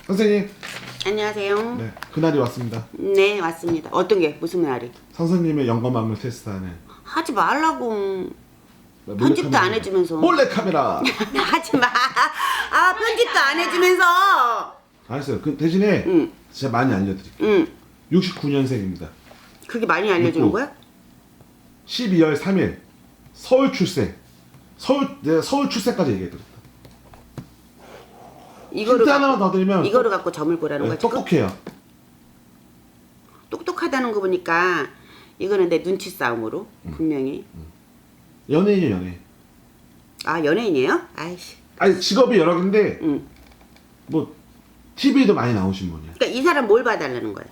선생님. 안녕하세요. 네, 그날이 왔습니다. 네, 왔습니다. 어떤 게 무슨 날이? 선생님의 영검함을 테스트하는. 하지 말라고. 몰래 편집도 카메라. 안 해주면서. 몰래 카메라. 하지 마. 아, 편집도 안 해주면서. 알았어요. 그 대신에 응. 진짜 많이 알려드릴게요. 응. 69년생입니다. 그게 많이 알려주는 거야? 12월 3일 서울 출생. 내가 서울 출생까지 얘기해드렸다. 힌트 하나만 더 드리면 이거를 갖고 점을 보라는 거지. 똑똑해요. 똑똑하다는 거 보니까 이거는 내 눈치 싸움으로 분명히. 연예인이에요, 연예인. 아, 연예인이에요? 아이씨. 아니 직업이 여러 개인데 응. 뭐 TV에도 많이 나오신 분이에요. 그러니까 이 사람 뭘 봐달라는 거야?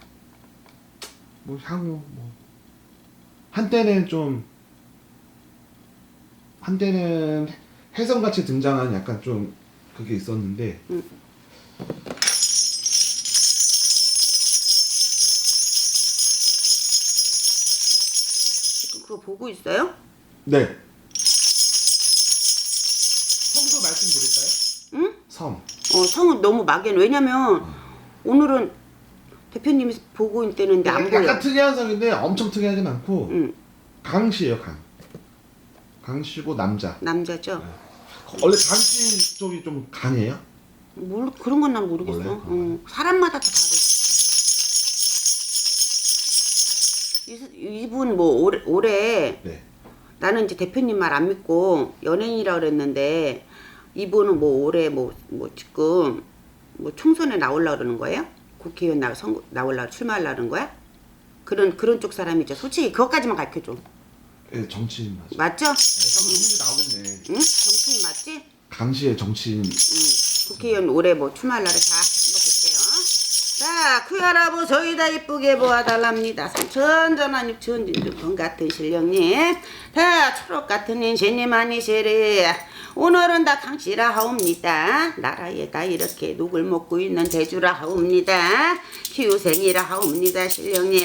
뭐 향후 뭐 한때는 혜성같이 등장한 약간 좀 그게 있었는데 지금 그거 보고 있어요? 네. 성도 말씀드릴까요? 응? 성. 성은 너무 막연. 왜냐면 오늘은 대표님이 보고 있다는데 안 보여. 약간 특이한 성인데 엄청 특이하진 않고 응. 강씨예요, 강. 강씨고 남자. 남자죠? 원래 강씨 쪽이 좀 강해요? 그런 건 난 모르겠어. 원래? 사람마다 다 다르지. 이분 뭐 올해 네. 나는 이제 대표님 말 안 믿고 연예인이라 그랬는데 이분은 뭐 올해 뭐 지금 뭐 총선에 나오려고 그러는 거예요? 국회의원 나오려고 출마하려는 거야? 그런 쪽 사람이죠. 솔직히 그것까지만 가르쳐줘. 네, 정치인 맞죠? 맞죠? 누군지 나오겠네. 응? 정치인 맞지? 강씨의 정치인. 국회의원 올해 뭐 출마하려고. 자, 한번 볼게요. 자, 그 할아버 저희다 이쁘게 보아달랍니다. 삼천전환 육천진주분 같은 실령님. 자, 초록 같은 인생님 아니시리. 오늘은 다 강씨라 하옵니다. 나라에다 이렇게 녹을 먹고 있는 대주라 하옵니다. 기후생이라 하옵니다. 실령님.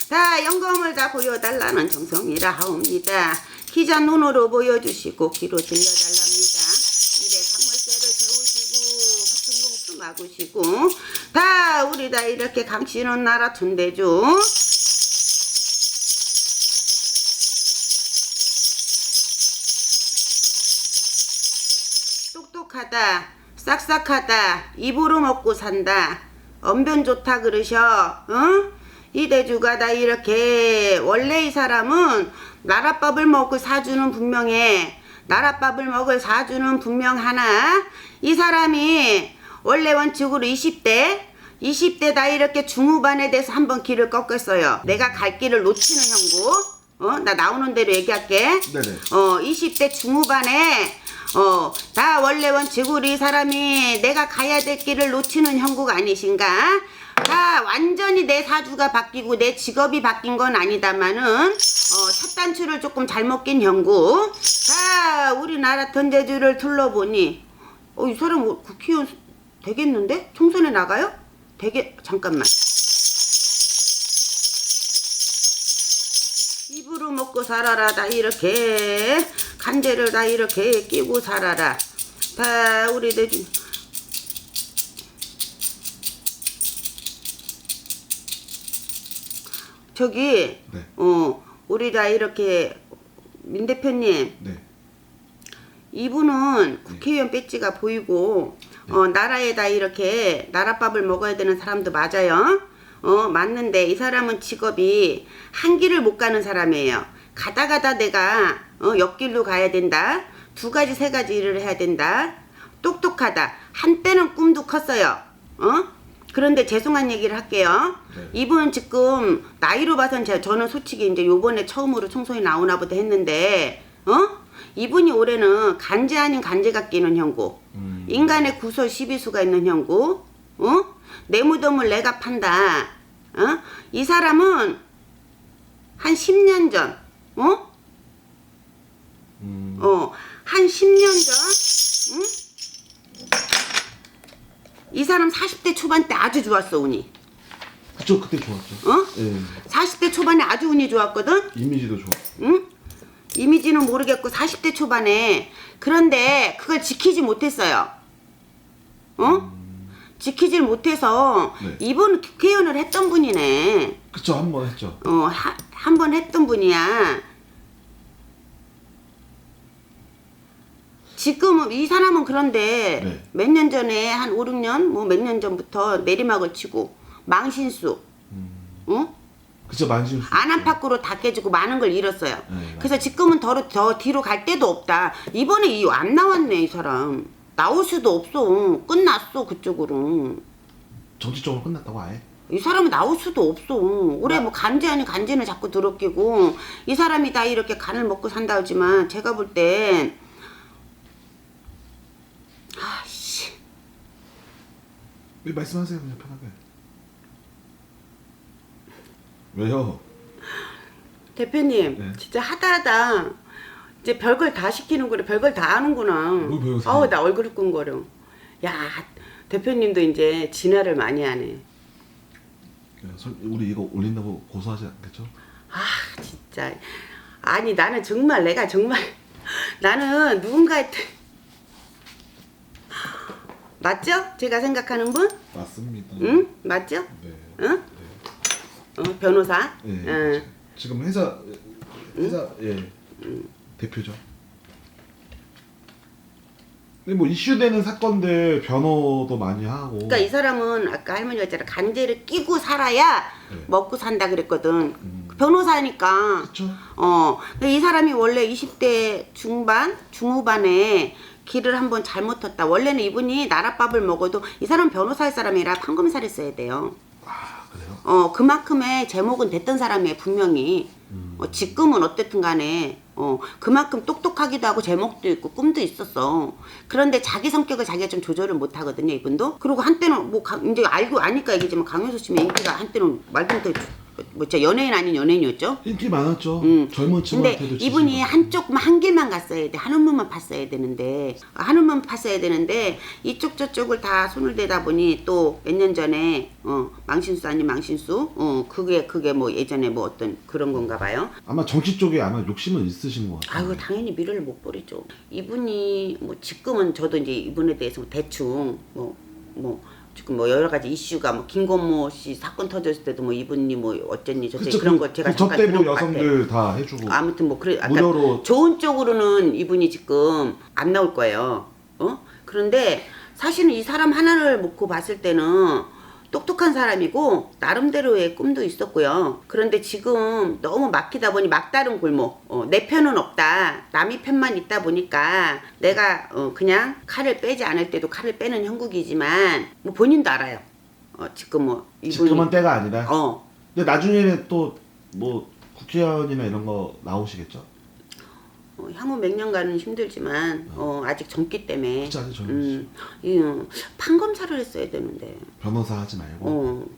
자, 영검을 다 보여달라는 정성이라 하옵니다. 기자 눈으로 보여주시고 귀로 들려달랍니다. 입에 상물쇠를 채우시고 허튼공수 막으시고 다 우리 다 이렇게 강씨는 나라 천대주. 똑똑하다, 싹싹하다, 입으로 먹고 산다, 언변 좋다 그러셔. 응? 이 대주가 다 이렇게 원래 이 사람은 나랏밥을 먹고 사주는 분명해. 나랏밥을 먹을 사주는 분명하나 이 사람이 원래 원칙으로 20대 다 이렇게 중후반에 대해서 한번 길을 꺾었어요. 내가 갈 길을 놓치는 형국. 나 나오는 대로 얘기할게. 네네. 20대 중후반에 다 원래 원칙으로 이 사람이 내가 가야 될 길을 놓치는 형국 아니신가? 다 완전히 내 사주가 바뀌고 내 직업이 바뀐 건 아니다마는 첫 단추를 조금 잘못 낀 형국. 다 우리나라 던제주를 둘러보니 이 사람 국회의원 되겠는데? 총선에 나가요? 잠깐만. 입으로 먹고 살아라. 다 이렇게 간제를 다 이렇게 끼고 살아라. 다 우리들 저기 네. 우리 다 이렇게 민 대표님. 네. 이분은 국회의원 배지가 보이고 나라에다 이렇게 나랏밥을 먹어야 되는 사람도 맞아요. 맞는데 이 사람은 직업이 한 길을 못 가는 사람이에요. 가다 내가 옆길로 가야 된다. 2가지 3가지 일을 해야 된다. 똑똑하다. 한때는 꿈도 컸어요. 그런데 죄송한 얘기를 할게요. 네. 이분 지금 나이로 봐선 저는 솔직히 이제 요번에 처음으로 총선이 나오나 보다 했는데 이분이 올해는 간제 아닌 간제가 끼는 형국. 인간의 구설 12수가 있는 형국. 내 무덤을 내가 판다. 이 사람은 한 10년 전, 한 10년 전, 응? 이 사람 40대 초반 때 아주 좋았어, 운이. 그쵸, 그때 좋았죠. 네. 40대 초반에 아주 운이 좋았거든? 이미지도 좋아. 응? 이미지는 모르겠고 40대 초반에. 그런데 그걸 지키지 못했어요. 지키질 못해서 네. 이번 국회의원을 했던 분이네. 그쵸, 한 번 했죠. 한 번 했던 분이야. 지금 이 사람은 그런데 네. 몇 년 전에 한 5, 6년 뭐 몇 년 전부터 내리막을 치고 망신수, 어? 그쵸, 만신. 안안팎으로 다 깨지고 많은 걸 잃었어요. 네, 그래서 지금은 더 뒤로 갈 데도 없다. 이번에 안 나왔네 이 사람. 나올 수도 없어. 끝났어 그쪽으로. 정치적으로 끝났다고 아예? 이 사람은 나올 수도 없어. 올해 뭐 간제 아닌 간제는 자꾸 들었기고 이 사람이 다 이렇게 간을 먹고 산다 하지만 제가 볼 땐 아씨 네, 말씀하세요, 그냥 편하게. 왜요? 대표님 네. 진짜 하다 이제 별걸 다 시키는 거래. 별걸 다 하는구나. 뭘 배우세요? 아우 나 얼굴 끙거려. 야 대표님도 이제 진화를 많이 하네. 네, 우리 이거 올린다고 고소하지 않겠죠? 아 진짜 아니 나는 정말 내가 정말 나는 누군가한테 맞죠? 제가 생각하는 분? 맞습니다. 응? 맞죠? 네. 응? 변호사? 네. 응. 지금 회사 예 대표죠. 근데 뭐 이슈되는 사건들 변호도 많이 하고. 그러니까 이 사람은 아까 할머니가 했잖아 간제를 끼고 살아야 네. 먹고 산다 그랬거든. 변호사니까. 그쵸? 근데 이 사람이 원래 20대 중반, 중후반에 길을 한번 잘못 텄다. 원래는 이분이 나랏밥을 먹어도 이 사람 변호사일 사람이라 판검사를 써야 돼요. 아 그래요? 그만큼의 제목은 됐던 사람이에요 분명히. 지금은 어쨌든 간에 그만큼 똑똑하기도 하고 제목도 있고 꿈도 있었어. 그런데 자기 성격을 자기가 좀 조절을 못 하거든요 이분도. 그리고 한때는 뭐 이제 알고 아니까 얘기지만 강효수 씨는 인기가 한때는 말도 뭐 진짜 연예인 아닌 연예인이었죠. 인기 많았죠. 젊은 근데 친구한테도 이분이 지지고. 한쪽만 한 길만 갔어야 돼. 한우물만 팠어야 되는데 이쪽 저쪽을 다 손을 대다 보니 또 몇 년 전에 망신수 아닌 망신수 그게 뭐 예전에 뭐 어떤 그런 건가 봐요. 아마 정치 쪽에 아마 욕심은 있으신 것 같아요. 아이고 당연히 미래를 못 버리죠. 이분이 뭐 지금은 저도 이제 이분에 대해서 대충 지금 뭐 여러 가지 이슈가 뭐 김건모 씨 사건 터졌을 때도 뭐 이분이 뭐 어쨌니 저쨌니 그쵸, 그런 거 제가 저 잠깐 때도 들은 것 여성들 다 해주고. 아무튼 뭐 그래 아까 무료로. 좋은 쪽으로는 이분이 지금 안 나올 거예요. 그런데 사실은 이 사람 하나를 놓고 봤을 때는 똑똑한 사람이고 나름대로의 꿈도 있었고요. 그런데 지금 너무 막히다 보니 막다른 골목. 내 편은 없다. 남의 편만 있다 보니까 내가 그냥 칼을 빼지 않을 때도 칼을 빼는 형국이지만 뭐 본인도 알아요. 지금 뭐 이분이 지금은 때가 아니라. 어 근데 나중에는 또 뭐 국회의원이나 이런 거 나오시겠죠? 향후 몇 년간은 힘들지만 아직 젊기 때문에 그치, 아직 젊으시죠. 판검사를 했어야 되는데 변호사 하지 말고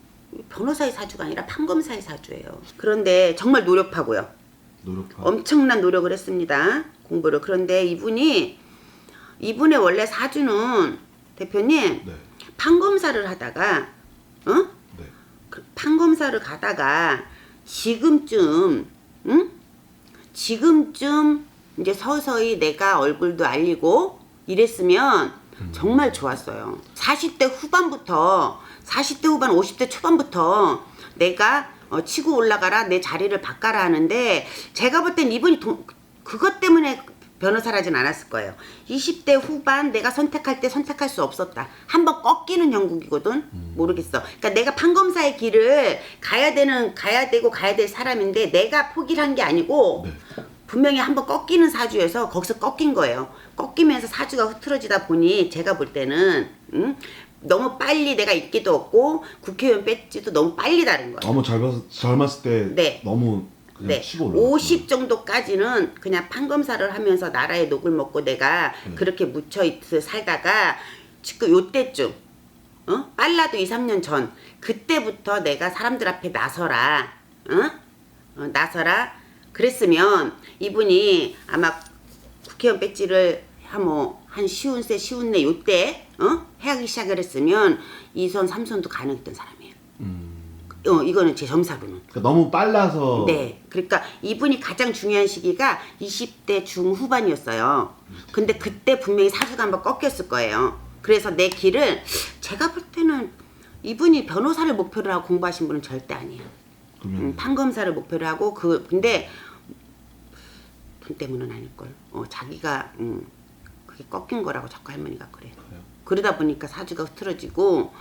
변호사의 사주가 아니라 판검사의 사주예요. 그런데 정말 노력하고요. 노력하고. 엄청난 노력을 했습니다. 공부를. 그런데 이분의 원래 사주는 대표님 네. 판검사를 하다가 네. 판검사를 가다가 지금쯤 이제 서서히 내가 얼굴도 알리고 이랬으면 정말 좋았어요. 40대 후반 50대 초반부터 내가 치고 올라가라 내 자리를 바꿔라 하는데 제가 볼 땐 이분이 그것 때문에 변호사를 하진 않았을 거예요. 20대 후반 내가 선택할 때 선택할 수 없었다. 한번 꺾이는 형국이거든. 모르겠어. 그러니까 내가 판검사의 길을 가야 될 사람인데 내가 포기를 한 게 아니고 네. 분명히 한번 꺾이는 사주에서 거기서 꺾인 거예요. 꺾이면서 사주가 흐트러지다 보니 제가 볼 때는 너무 빨리 내가 있기도 없고 국회의원 뺏지도 너무 빨리 다른 거예요. 너무 젊었을 때 네. 너무 그냥 네, 치고 올라갔어요. 50 정도까지는 그냥 판검사를 하면서 나라의 녹을 먹고 내가 그렇게 묻혀있어 살다가 지금 요때쯤 빨라도 2, 3년 전 그때부터 내가 사람들 앞에 나서라 나서라 그랬으면 이분이 아마 국회의원 배지를 한 쉬운내 요때 하기 시작을 했으면 2선 3선도 가능했던 사람이에요. 이거는 제 점사로는. 그러니까 너무 빨라서. 네. 그러니까 이분이 가장 중요한 시기가 20대 중후반이었어요. 근데 그때 분명히 사주가 한번 꺾였을 거예요. 그래서 내 길을 제가 볼 때는 이분이 변호사를 목표로 하고 공부하신 분은 절대 아니에요. 그러면 판검사를 목표로 하고 근데 돈 때문은 아닐걸. 자기가 그게 꺾인 거라고 자꾸 할머니가 그래. 그래요? 그러다 보니까 사주가 흐트러지고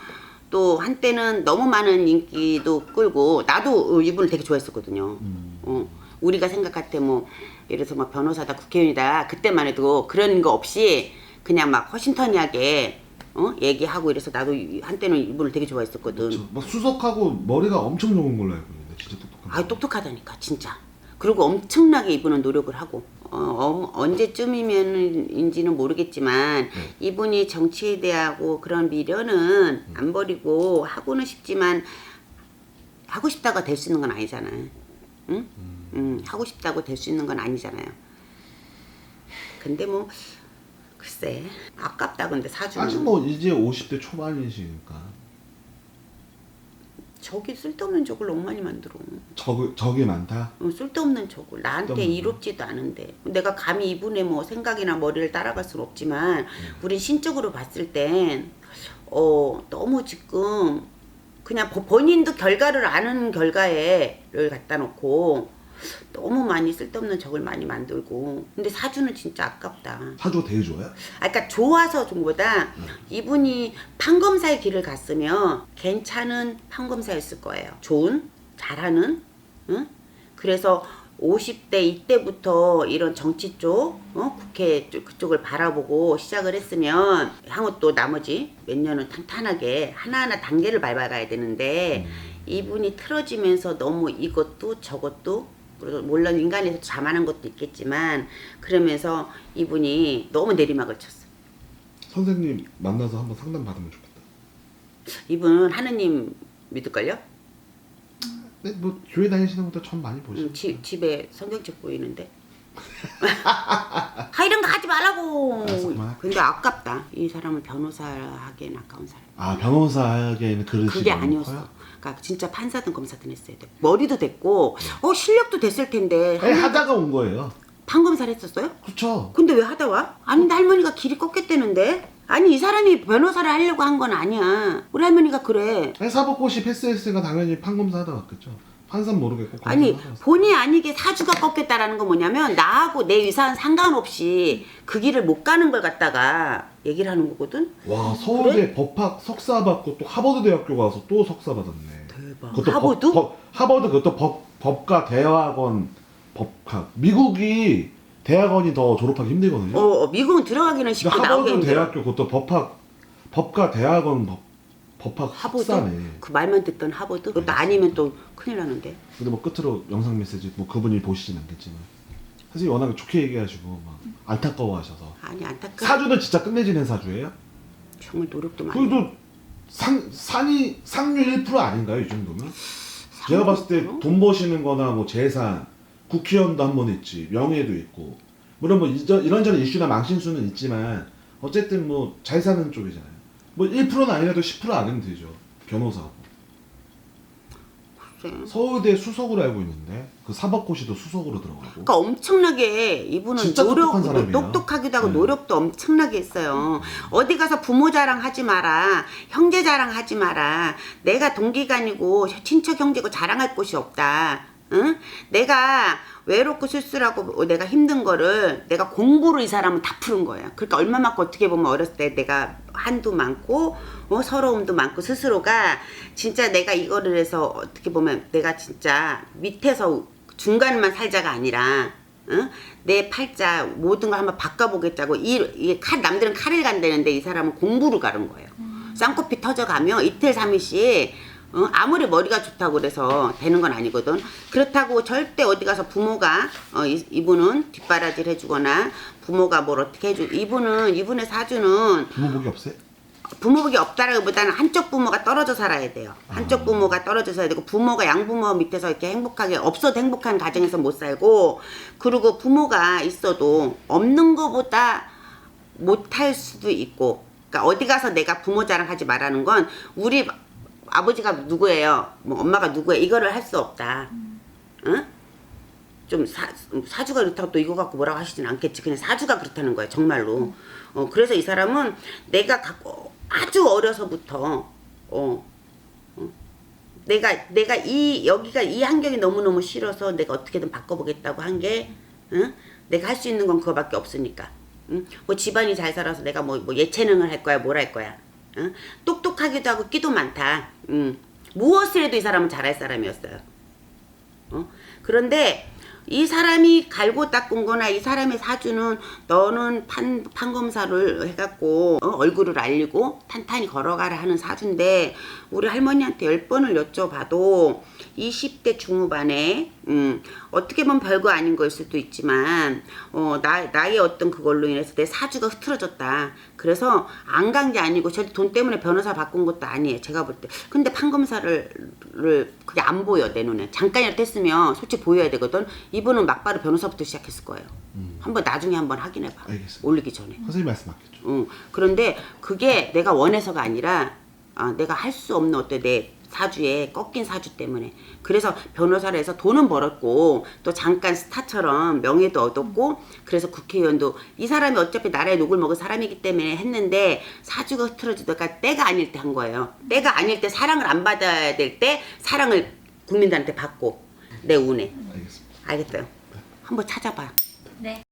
또 한때는 너무 많은 인기도 끌고 나도 이분을 되게 좋아했었거든요. 우리가 생각할 때 뭐 예를 들어서 뭐 변호사다 국회의원이다 그때만 해도 그런 거 없이 그냥 막 허심탄회하게 얘기하고 이래서 나도 한때는 이분을 되게 좋아했었거든. 막 수석하고 머리가 엄청 좋은 걸로 알고 있는데 진짜 똑똑한. 아 똑똑하다니까 진짜. 그리고 엄청나게 이분은 노력을 하고 언제쯤이면인지는 모르겠지만 이분이 정치에 대하고 그런 미련은 안 버리고 하고는 싶지만 하고 싶다고 될 수 있는 건 아니잖아요. 응? 하고 싶다고 될 수 있는 건 아니잖아요. 근데 뭐 글쎄 아깝다. 근데 사주는 아직 뭐 이제 50대 초반이시니까 저기 쓸데없는 적을 너무 많이 만들어. 적이 많다. 쓸데없는 적을 나한테 쓸데없는 이롭지도 않은데 내가 감히 이분의 뭐 생각이나 머리를 따라갈 수는 없지만 우린 신적으로 봤을 땐 너무 지금 그냥 본인도 결과를 아는 결과에를 갖다 놓고 너무 많이 쓸데없는 적을 많이 만들고. 근데 사주는 진짜 아깝다. 사주가 되게 좋아요? 그러니까 좋아서 정보다 이분이 판검사의 길을 갔으면 괜찮은 판검사였을 거예요. 좋은, 잘하는, 응? 그래서 50대 이때부터 이런 정치 쪽, 국회 그쪽을 바라보고 시작을 했으면 향후 또 나머지 몇 년은 탄탄하게 하나하나 단계를 밟아가야 되는데 이분이 틀어지면서 너무 이것도 저것도 그리고 물론 인간에서 자만한 것도 있겠지만 그러면서 이분이 너무 내리막을 쳤어. 선생님 만나서 한번 상담 받으면 좋겠다. 이분은 하느님 믿을걸요? 네, 뭐 교회 다니시는 것도 참 많이 보시죠. 집에 성경책 보이는데. 이런 거 하지 말라고. 알았어, 그만할게. 근데 아깝다. 이 사람은 변호사 하기엔 아까운 사람. 아 변호사 하기에는 그릇이 그게 너무 아니었어. 커요? 그러니까 진짜 판사든 검사든 했어야 돼. 머리도 됐고, 실력도 됐을 텐데. 아니, 하다가 온 거예요. 판검사를 했었어요? 그렇죠. 근데 왜 하다 와? 아니, 내 할머니가 길이 꺾였다는데? 아니, 이 사람이 변호사를 하려고 한 건 아니야. 우리 할머니가 그래. 아니, 사법고시 패스했으니까 당연히 판검사 하다 왔겠죠. 판사는 모르겠고. 아니, 검사는 하다 왔어요. 본의 아니게 사주가 꺾였다라는 건 뭐냐면 나하고 내 의사는 상관없이 그 길을 못 가는 걸 갖다가 얘기를 하는 거거든? 와 서울대 법학 석사 받고 또 하버드 대학교 가서 또 석사 받았네. 대박. 그것도 하버드? 하버드 그것도 법과 대학원 법학. 미국이 대학원이 더 졸업하기 힘들거든요. 미국은 들어가기는 근데 쉽고 나오기 하버드 힘들어. 대학교 그것도 법과 대학원 법학 하버드? 석사네. 그 말만 듣던 하버드? 그것도 아니면 또 큰일 나는데. 근데 뭐 끝으로 영상 메시지 뭐 그분이 보시진 않겠지만 사실 워낙에 좋게 얘기하시고 막 안타까워하셔서 아니, 안타까워. 사주는 진짜 끝내주는 사주예요? 정말 노력도 많이. 그래도 상류 1% 아닌가요 이 정도면? 제가 봤을 때 돈 버시는 거나 뭐 재산, 국회의원도 한 번 했지, 명예도 있고 물론 뭐 이런저런 이슈나 망신수는 있지만 어쨌든 뭐 잘 사는 쪽이잖아요. 뭐 1%는 아니라도 10% 아니면 되죠. 변호사고. 글쎄. 서울대 수석으로 알고 있는데 그 사법고시도 수석으로 들어가고. 그러니까 엄청나게 이분은 진짜 똑똑한 사람이에요. 똑똑하기도 하고 네. 노력도 엄청나게 했어요. 어디 가서 부모 자랑하지 마라, 형제 자랑하지 마라. 내가 동기간이고 친척 형제고 자랑할 곳이 없다. 응? 내가 외롭고 쓸쓸하고 내가 힘든 거를 내가 공부로 이 사람은 다 푸는 거야. 그러니까 얼마만큼 어떻게 보면 어렸을 때 내가 한도 많고 서러움도 많고 스스로가 진짜 내가 이거를 해서 어떻게 보면 내가 진짜 밑에서 중간만 살자가 아니라 응? 내 팔자 모든 걸 한번 바꿔보겠다고 남들은 칼을 간다는데 이 사람은 공부로 가는 거예요. 쌍코피 터져가면 이틀 3일씩 아무리 머리가 좋다고 그래서 되는 건 아니거든. 그렇다고 절대 어디 가서 부모가 이분은 뒷바라지를 해주거나 부모가 뭘 어떻게 해주 이분의 사주는 부모복이 없어요? 부모복이 없다라기보다는 한쪽 부모가 떨어져 살아야 돼요. 한쪽 부모가 떨어져 살아야 되고 부모가 양부모 밑에서 이렇게 행복하게 없어도 행복한 가정에서 못 살고 그리고 부모가 있어도 없는 거보다 못할 수도 있고 그러니까 어디 가서 내가 부모 자랑하지 말라는 건 우리 아버지가 누구예요? 뭐 엄마가 누구예요? 이거를 할 수 없다. 응? 좀 사주가 그렇다고 또 이거 갖고 뭐라고 하시진 않겠지. 그냥 사주가 그렇다는 거야 정말로. 그래서 이 사람은 내가 갖고 아주 어려서부터 내가 여기가 이 환경이 너무너무 싫어서 내가 어떻게든 바꿔보겠다고 한 게 내가 할 수 있는 건 그거밖에 없으니까. 뭐 집안이 잘 살아서 내가 뭐 예체능을 할 거야 뭘 할 거야. 똑똑하기도 하고 끼도 많다. 무엇을 해도 이 사람은 잘할 사람이었어요. 그런데 이 사람이 갈고 닦은 거나 이 사람의 사주는 너는 판검사를 해갖고 얼굴을 알리고 탄탄히 걸어가라 하는 사주인데 우리 할머니한테 10번을 여쭤봐도 20대 중후반에 어떻게 보면 별거 아닌 걸 수도 있지만 나의 어떤 그걸로 인해서 내 사주가 흐트러졌다. 그래서 안 간 게 아니고 절대 돈 때문에 변호사 바꾼 것도 아니에요. 제가 볼 때. 근데 판검사를 그게 안 보여 내 눈에. 잠깐이라도 했으면 솔직히 보여야 되거든. 이분은 막바로 변호사부터 시작했을 거예요. 나중에 한번 확인해봐. 알겠습니다. 올리기 전에. 선생님 말씀 맞겠죠. 그런데 그게 내가 원해서가 아니라 내가 할 수 없는 어떤 내 사주에 꺾인 사주 때문에. 그래서 변호사를 해서 돈은 벌었고 또 잠깐 스타처럼 명예도 얻었고 그래서 국회의원도 이 사람이 어차피 나라에 녹을 먹은 사람이기 때문에 했는데 사주가 흐트러지다가 때가 아닐 때 한 거예요. 때가 아닐 때 사랑을 안 받아야 될 때 사랑을 국민들한테 받고 내 운에. 알겠습니다. 알겠어요? 한번 찾아봐. 네.